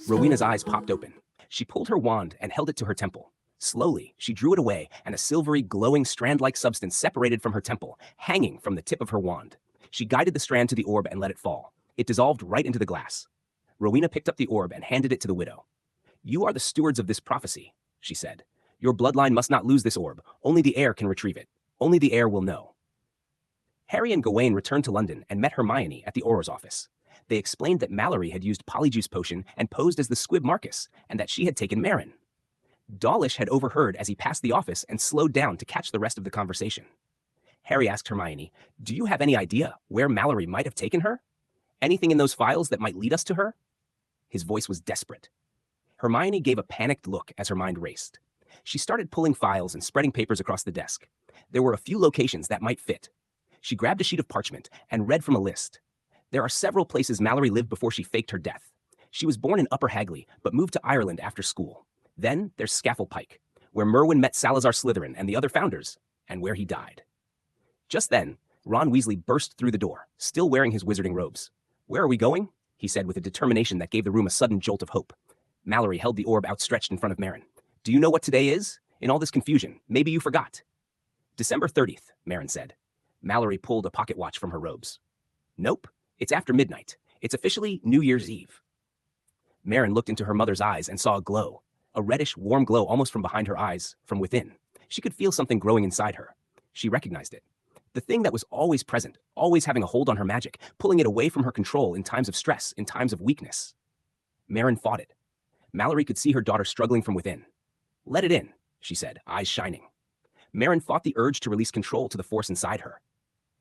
Rowena's eyes popped open. She pulled her wand and held it to her temple. Slowly, she drew it away, and a silvery, glowing strand-like substance separated from her temple, hanging from the tip of her wand. She guided the strand to the orb and let it fall. It dissolved right into the glass. Rowena picked up the orb and handed it to the widow. "You are the stewards of this prophecy," she said. "Your bloodline must not lose this orb. Only the heir can retrieve it. Only the heir will know." Harry and Gawain returned to London and met Hermione at the Aurors office. They explained that Mallory had used Polyjuice Potion and posed as the squib Marcus, and that she had taken Merrin. Dawlish had overheard as he passed the office and slowed down to catch the rest of the conversation. Harry asked Hermione, "Do you have any idea where Mallory might have taken her? Anything in those files that might lead us to her?" His voice was desperate. Hermione gave a panicked look as her mind raced. She started pulling files and spreading papers across the desk. There were a few locations that might fit. She grabbed a sheet of parchment and read from a list. There are several places Mallory lived before she faked her death. She was born in Upper Hagley, but moved to Ireland after school. Then there's Scafell Pike, where Merwin met Salazar Slytherin and the other founders, and where he died. Just then, Ron Weasley burst through the door, still wearing his wizarding robes. "Where are we going?" he said with a determination that gave the room a sudden jolt of hope. Mallory held the orb outstretched in front of Merrin. "Do you know what today is? In all this confusion, maybe you forgot." "December 30th, Merrin said. Mallory pulled a pocket watch from her robes. "Nope, it's after midnight. It's officially New Year's Eve." Merrin looked into her mother's eyes and saw a glow, a reddish, warm glow almost from behind her eyes, from within. She could feel something growing inside her. She recognized it. The thing that was always present, always having a hold on her magic, pulling it away from her control in times of stress, in times of weakness. Merrin fought it. Mallory could see her daughter struggling from within. "Let it in," she said, eyes shining. Merrin fought the urge to release control to the force inside her.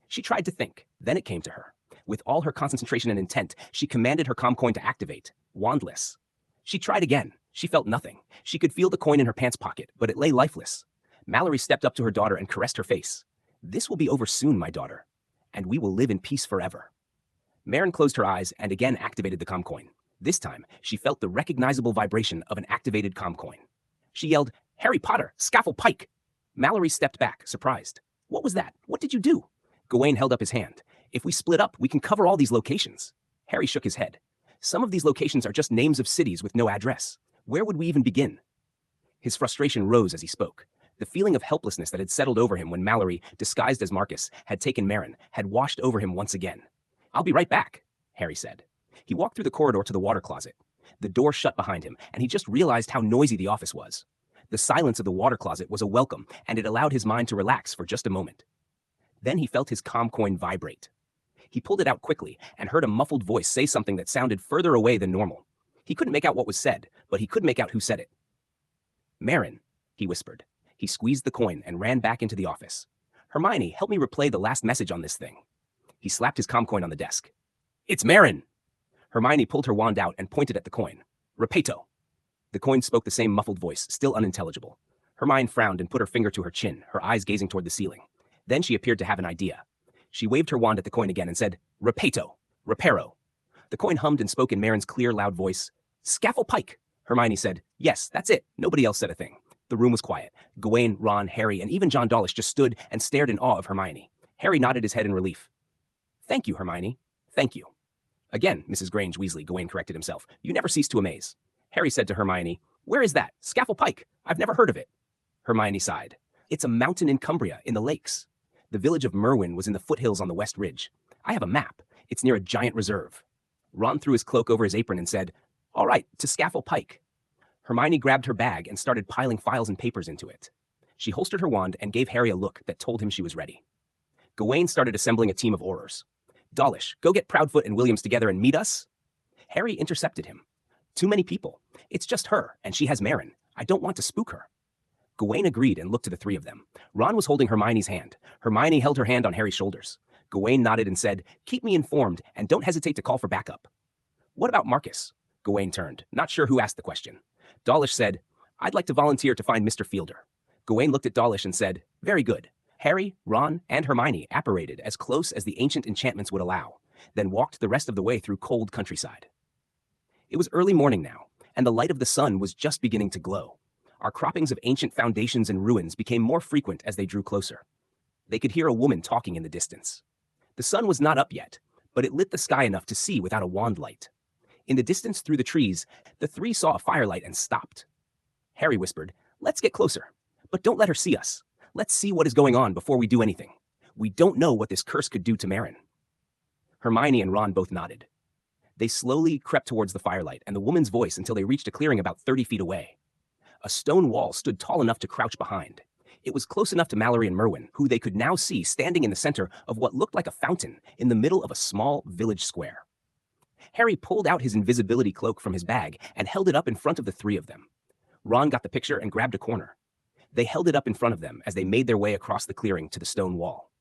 She tried to think, then it came to her. With all her concentration and intent, she commanded her coin to activate, wandless. She tried again. She felt nothing. She could feel the coin in her pants pocket, but it lay lifeless. Mallory stepped up to her daughter and caressed her face. "This will be over soon, my daughter, and we will live in peace forever." Merrin closed her eyes and again activated the coin. This time, she felt the recognizable vibration of an activated coin. She yelled, "Harry Potter, Scafell Pike!" Mallory stepped back, surprised. "What was that? What did you do?" Gawain held up his hand. "If we split up, we can cover all these locations." Harry shook his head. "Some of these locations are just names of cities with no address. Where would we even begin?" His frustration rose as he spoke. The feeling of helplessness that had settled over him when Mallory, disguised as Marcus, had taken Merrin, had washed over him once again. "I'll be right back," Harry said. He walked through the corridor to the water closet. The door shut behind him, and he just realized how noisy the office was. The silence of the water closet was a welcome, and it allowed his mind to relax for just a moment. Then he felt his coin vibrate. He pulled it out quickly and heard a muffled voice say something that sounded further away than normal. He couldn't make out what was said, but he could make out who said it. "Merrin," he whispered. He squeezed the coin and ran back into the office. "Hermione, help me replay the last message on this thing." He slapped his coin on the desk. "It's Merrin!" Hermione pulled her wand out and pointed at the coin. "Repeto." The coin spoke the same muffled voice, still unintelligible. Hermione frowned and put her finger to her chin, her eyes gazing toward the ceiling. Then she appeared to have an idea. She waved her wand at the coin again and said, "Repeto, reparo." The coin hummed and spoke in Merrin's clear, loud voice. "Scafell Pike." Hermione said, "Yes, that's it." Nobody else said a thing. The room was quiet. Gawain, Ron, Harry, and even John Dawlish just stood and stared in awe of Hermione. Harry nodded his head in relief. "Thank you, Hermione. Thank you." "Again, Mrs. Grange Weasley," Gawain corrected himself. "You never cease to amaze." Harry said to Hermione, "Where is that? Scafell Pike. I've never heard of it." Hermione sighed. "It's a mountain in Cumbria, in the lakes. The village of Merwin was in the foothills on the west ridge. I have a map. It's near a giant reserve." Ron threw his cloak over his apron and said, "All right, to Scafell Pike." Hermione grabbed her bag and started piling files and papers into it. She holstered her wand and gave Harry a look that told him she was ready. Gawain started assembling a team of Aurors. "Dawlish, go get Proudfoot and Williams together and meet us." Harry intercepted him. "Too many people. It's just her, and she has Merrin. I don't want to spook her." Gawain agreed and looked to the three of them. Ron was holding Hermione's hand. Hermione held her hand on Harry's shoulders. Gawain nodded and said, "Keep me informed, and don't hesitate to call for backup." "What about Marcus?" Gawain turned, not sure who asked the question. Dawlish said, "I'd like to volunteer to find Mr. Fielder." Gawain looked at Dawlish and said, "Very good." Harry, Ron, and Hermione apparated as close as the ancient enchantments would allow, then walked the rest of the way through cold countryside. It was early morning now, and the light of the sun was just beginning to glow. Our croppings of ancient foundations and ruins became more frequent as they drew closer. They could hear a woman talking in the distance. The sun was not up yet, but it lit the sky enough to see without a wand light. In the distance through the trees, the three saw a firelight and stopped. Harry whispered, "Let's get closer. But don't let her see us. Let's see what is going on before we do anything. We don't know what this curse could do to Marin." Hermione and Ron both nodded. They slowly crept towards the firelight and the woman's voice until they reached a clearing about 30 feet away. A stone wall stood tall enough to crouch behind. It was close enough to Mallory and Merwin, who they could now see standing in the center of what looked like a fountain in the middle of a small village square. Harry pulled out his invisibility cloak from his bag and held it up in front of the three of them. Ron got the picture and grabbed a corner. They held it up in front of them as they made their way across the clearing to the stone wall.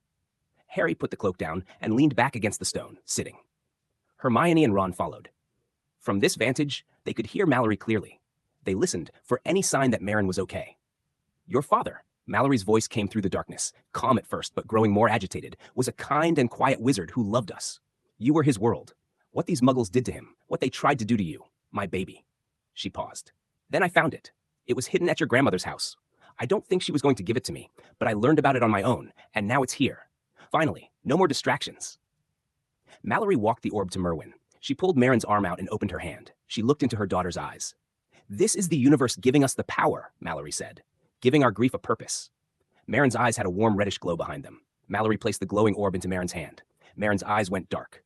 Harry put the cloak down and leaned back against the stone, sitting. Hermione and Ron followed. From this vantage, they could hear Mallory clearly. They listened for any sign that Marin was okay. "Your father," Mallory's voice came through the darkness, calm at first but growing more agitated, "was a kind and quiet wizard who loved us. You were his world. What these muggles did to him, what they tried to do to you, my baby." She paused. "Then I found it. It was hidden at your grandmother's house. I don't think she was going to give it to me, but I learned about it on my own, and now it's here. Finally, no more distractions." Mallory walked the orb to Merwin. She pulled Marin's arm out and opened her hand. She looked into her daughter's eyes. "This is the universe giving us the power," Mallory said, "giving our grief a purpose." Marin's eyes had a warm reddish glow behind them. Mallory placed the glowing orb into Marin's hand. Marin's eyes went dark.